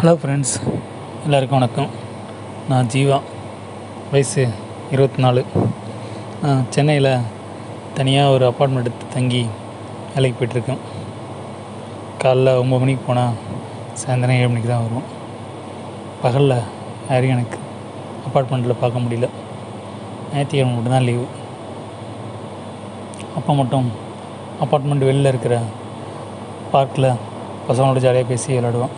Hello friends, எல்லாருக்கும் வணக்கம். நான் ஜீவா, வயசு 24. சென்னையில் தனியாக ஒரு அப்பார்ட்மெண்ட் எடுத்து தங்கி வேலைக்கு போய்ட்டுருக்கேன். காலைல 9 மணிக்கு போனால் சாயந்தரம் 7 மணிக்கு தான் வருவோம். பகலில் யாரையும் எனக்கு அப்பார்ட்மெண்ட்டில் பார்க்க முடியல. ஞாயிற்றுக்கிழமை மட்டும்தான் லீவு. அப்போ மட்டும் அப்பார்ட்மெண்ட் வெளியில் இருக்கிற பார்க்கில் பசங்களோட ஜாலியாக பேசி விளையாடுவேன்.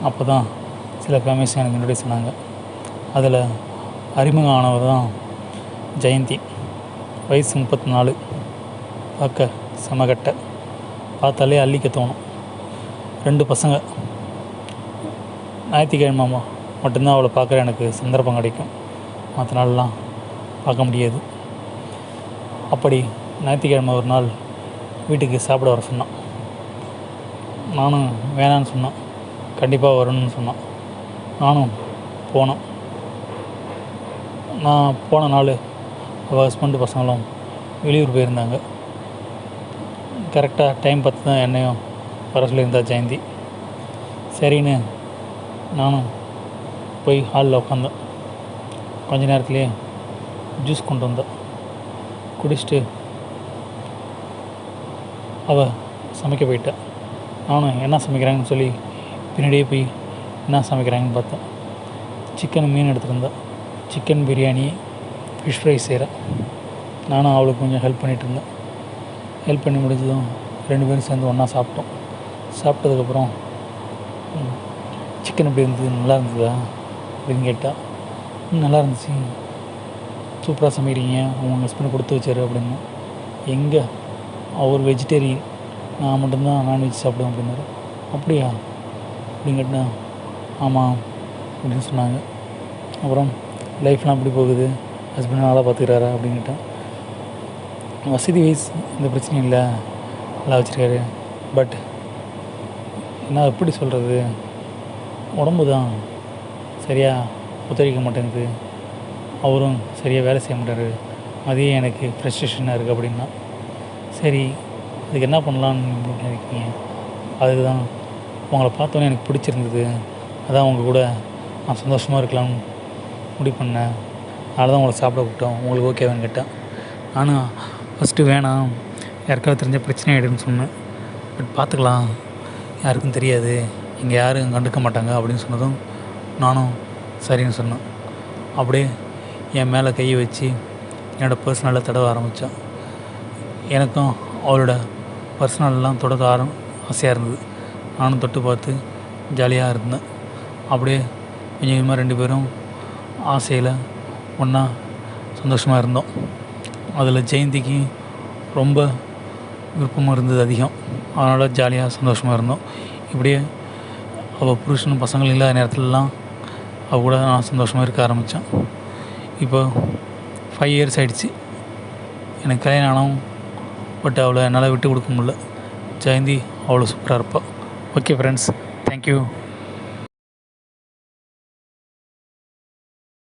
அப்போ தான் சில ஃபேமிலிஸ் எனக்கு முன்னாடி சொன்னாங்க. அதில் அறிமுகம் ஆனவர் தான் ஜெயந்தி. வயசு 34. பார்க்க செமகட்டை, பார்த்தாலே அள்ளிக்க தோணும். 2 பசங்க. ஞாயிற்றுக்கிழமை மட்டும்தான் அவளை பார்க்குற எனக்கு சந்தர்ப்பம் கிடைக்கும். மற்ற நாள்லாம் பார்க்க முடியாது. அப்படி ஞாயிற்றுக்கிழமை ஒரு நாள் வீட்டுக்கு சாப்பிட வர சொன்னான். நானும் வேணான்னு சொன்னேன். கண்டிப்பாக வரணும்னு சொன்னான். நானும் போனேன். நான் போன நாள் அவள் ஹஸ்பண்டு பசங்களும் வெளியூர் போயிருந்தாங்க. கரெக்டாக டைம் பார்த்து தான் என்னையும் வர சொல்லியிருந்தா ஜெயந்தி. சரின்னு நானும் போய் ஹாலில் உட்காந்தேன். கொஞ்ச நேரத்துலேயே ஜூஸ் கொண்டு வந்தேன். குடிச்சிட்டு அவள் சமைக்க போயிட்டேன். நானும் என்ன சமைக்கிறாங்கன்னு சொல்லி பின்னாடியே போய் என்ன சமைக்கிறாங்கன்னு பார்த்தேன். சிக்கன் மீன் எடுத்துருந்தேன். சிக்கன் பிரியாணி, ஃபிஷ் ஃப்ரை செய்கிறேன். நானும் அவளுக்கு கொஞ்சம் ஹெல்ப் பண்ணிகிட்டு இருந்தேன். ஹெல்ப் பண்ணி முடிஞ்சதும் 2 பேரும் சேர்ந்து ஒன்றா சாப்பிட்டோம். சாப்பிட்டதுக்கப்புறம் சிக்கன் எப்படி இருந்தது, நல்லா இருந்ததா அப்படின்னு கேட்டால், நல்லா இருந்துச்சு, சூப்பராக சமைக்கிறீங்க, உங்கள் ஹஸ்பண்ட் கொடுத்து வச்சாரு அப்படின்னு. எங்கே அவர் வெஜிடேரியன், நான் மட்டும்தான் நான்வெஜ் சாப்பிடுவேன் அப்படின்னாரு. அப்படியா அப்படின்னு கேட்டால், ஆமாம் அப்படின்னு சொன்னாங்க. அப்புறம் லைஃப்லாம் எப்படி போகுது, ஹஸ்பண்ட் நல்லா பார்த்துக்கிறாரா அப்படின்னு கேட்டேன். வசதி வைஸ் எந்த பிரச்சனையும் இல்லை, நல்லா வச்சுருக்காரு. பட் என்ன எப்படி சொல்கிறது, உடம்பு தான் சரியாக ஒத்துழைக்க மாட்டேங்குது, அவரும் சரியாக வேலை செய்ய மாட்டார், அதே எனக்கு ஃப்ரஸ்ட்ரேஷனாக இருக்குது அப்படின்னா. சரி, அதுக்கு என்ன பண்ணலான்னு நினைக்கிறீங்க? அதுக்கு தான் உங்களை பார்த்தோன்னே எனக்கு பிடிச்சிருந்தது, அதான் உங்கள் கூட நான் சந்தோஷமாக இருக்கலாம்னு முடிவு பண்ணேன். அதனால தான் உங்களை சாப்பிட கூப்பிட்டோம். உங்களுக்கு ஓகேவான்னு கேட்டேன். நானும் ஃபஸ்ட்டு வேணாம், யாருக்காவது தெரிஞ்ச பிரச்சனை ஆகிடுன்னு சொன்னேன். பட் பார்த்துக்கலாம், யாருக்கும் தெரியாது, இங்கே யாரும் கண்டுக்க மாட்டாங்க அப்படின்னு சொன்னதும் நானும் சரின்னு சொன்னேன். அப்படியே என் மேலே கையை வச்சு என்னோடய பர்சனலில் தடவ ஆரம்பித்தான். எனக்கும் அவளோட பர்சனல்லாம் தொட ஆசையாக இருந்தது. நானும் தொட்டு பார்த்து ஜாலியாக இருந்தேன். அப்படியே கொஞ்சம் கொஞ்சமாக 2 பேரும் ஆசையில் ஒன்றா சந்தோஷமாக இருந்தோம். அதில் ஜெயந்திக்கு ரொம்ப விருப்பமாக இருந்தது அதிகம். அதனால் ஜாலியாக சந்தோஷமாக இருந்தோம். இப்படியே அவள் புருஷனும் பசங்கள் இல்லாத நேரத்துலலாம் அவள் கூட நான் சந்தோஷமாக இருக்க ஆரம்பித்தேன். இப்போ 5 இயர்ஸ் ஆகிடுச்சு எனக்கு கல்யாணம் ஆனோம். பட் அவளை என்னால் விட்டு கொடுக்க முடியல. ஜெயந்தி அவ்வளோ சூப்பராக இருப்பாள். Okay friends, thank you.